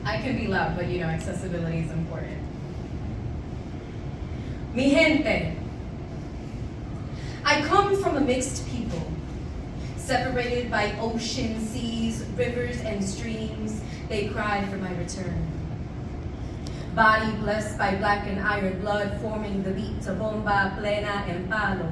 I can be loud, but accessibility is important. Mi gente. I come from a mixed people, separated by ocean, seas, rivers, and streams. They cry for my return. Body blessed by black and iron blood, forming the beat to bomba, plena, and palo.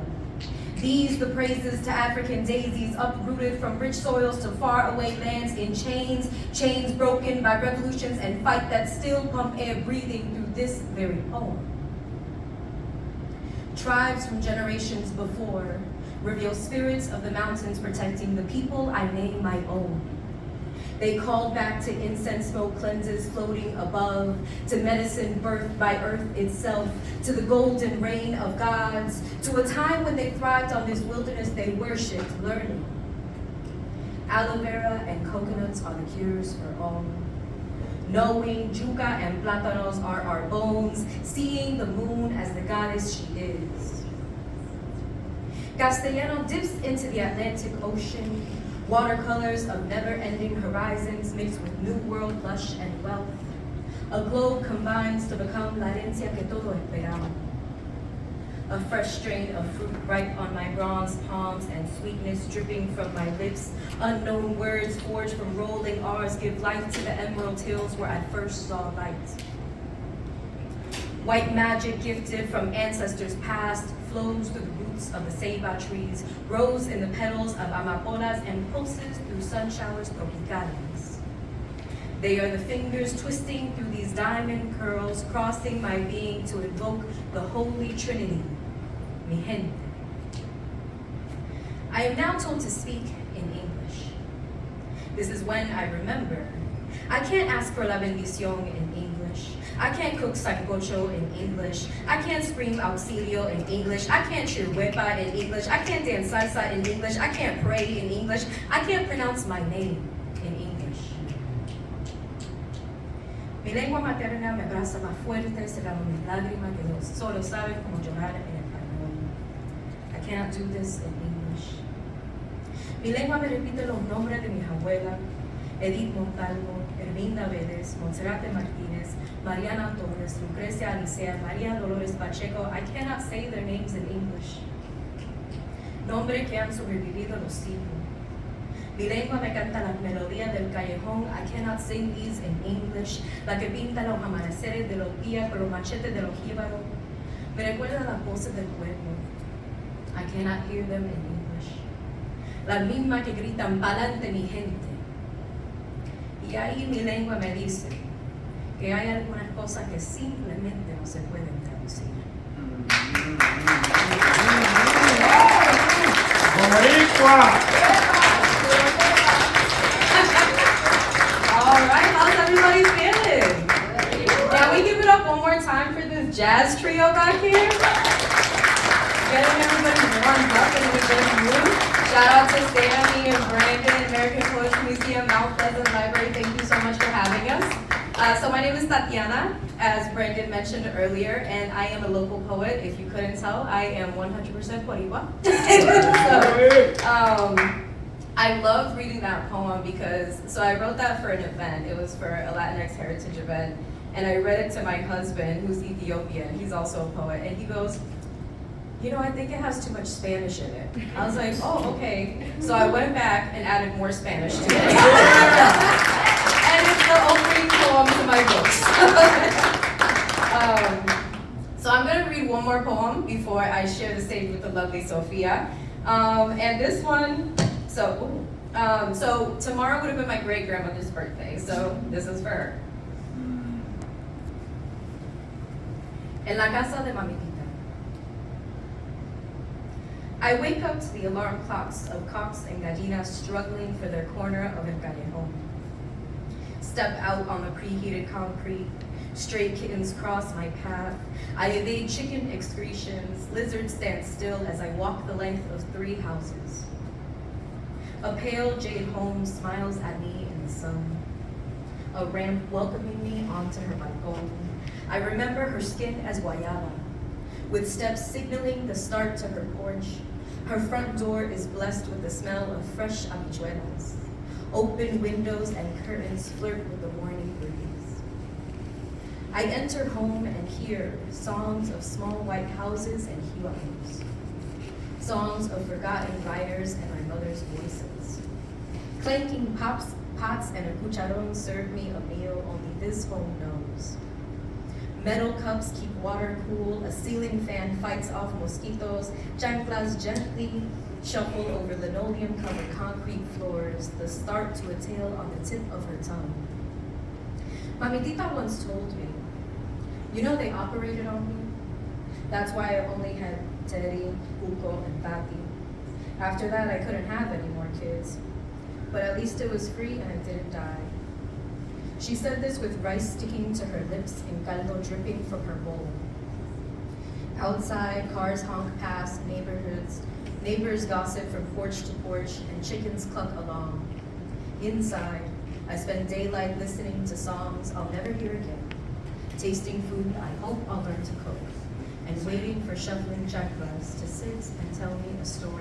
These the praises to African daisies, uprooted from rich soils to faraway lands in chains, chains broken by revolutions and fight that still pump air breathing through this very poem. Tribes from generations before reveal spirits of the mountains protecting the people I name my own. They called back to incense smoke cleanses floating above, to medicine birthed by earth itself, to the golden rain of gods, to a time when they thrived on this wilderness they worshipped, learning. Aloe vera and coconuts are the cures for all. Knowing yuca and plátanos are our bones, seeing the moon as the goddess she is. Castellano dips into the Atlantic Ocean, watercolors of never-ending horizons mixed with New World lush and wealth. A globe combines to become la herencia que todo esperaba. A fresh strain of fruit ripe on my bronze palms and sweetness dripping from my lips. Unknown words forged from rolling R's give life to the emerald hills where I first saw light. White magic gifted from ancestors past flows through the roots of the ceiba trees, grows in the petals of amapolas, and pulses through sun showers tropicales. They are the fingers twisting through these diamond curls, crossing my being to invoke the Holy Trinity, mi gente. I am now told to speak in English. This is when I remember. I can't ask for la bendición in English. I can't cook sancocho in English. I can't scream auxilio in English. I can't cheer huepa in English. I can't dance salsa in English. I can't pray in English. I can't pronounce my name in English. Mi lengua materna me abraza más fuerte, cerrando mis lágrimas que solo sabes cómo llorar en español. I cannot do this in English. Mi lengua me repite los nombres de mis abuelas, Edith Montalvo, Herminda Vélez, Monserrate Martínez, Mariana Torres, Lucrecia Alicea, María Dolores Pacheco. I cannot say their names in English. Nombres que han sobrevivido los siglos. Mi lengua me canta las melodías del callejón. I cannot sing these in English. La que pinta los amaneceres de los días con los machetes de los jíbaros. Me recuerda las voces del pueblo. I cannot hear them in English. Las mismas que gritan, pa'lante mi gente. Y ahí mi lengua me dice que hay algunas cosas que simplemente no se pueden traducir. All right, how's everybody feeling? Can we give it up one more time for this jazz trio back here? Getting everybody warmed up in the good mood. Shout out to Stanley and Brandon, American Poetry Museum, Mount Pleasant Library. Thank you so much for having us. So my name is Tatiana, as Brandon mentioned earlier, and I am a local poet. If you couldn't tell, I am 100% Boricua. I love reading that poem because, so I wrote that for an event. It was for a Latinx heritage event, and I read it to my husband, who's Ethiopian. He's also a poet, and he goes, I think it has too much Spanish in it. I was like, oh, okay. So I went back and added more Spanish to it. And it's the opening poem to my books. So I'm gonna read one more poem before I share the stage with the lovely Sophia. And this one, so tomorrow would have been my great grandmother's birthday, so this is for her. En la casa de Mamitita. I wake up to the alarm clocks of cocks and gallinas struggling for their corner of el callejón. Step out on the preheated concrete. Stray kittens cross my path. I evade chicken excretions. Lizards stand still as I walk the length of 3 houses. A pale jade home smiles at me in the sun. A ramp welcoming me onto her balcón. I remember her skin as guayaba, with steps signaling the start to her porch. Her front door is blessed with the smell of fresh habichuelas. Open windows and curtains flirt with the morning breeze. I enter home and hear songs of small white houses and huapos. Songs of forgotten writers and my mother's voices. Clanking pots and a cucharon serve me a meal only this home knows. Metal cups keep water cool, a ceiling fan fights off mosquitoes, chanclas gently shuffle over linoleum-covered concrete floors, the start to a tale on the tip of her tongue. Mamitita once told me, you know they operated on me? That's why I only had Teddy, Uko, and Tati. After that, I couldn't have any more kids. But at least it was free and it didn't die. She said this with rice sticking to her lips and caldo dripping from her bowl. Outside, cars honk past neighborhoods, neighbors gossip from porch to porch, and chickens cluck along. Inside, I spend daylight listening to songs I'll never hear again, tasting food I hope I'll learn to cook, and waiting for shuffling chanclas to sit and tell me a story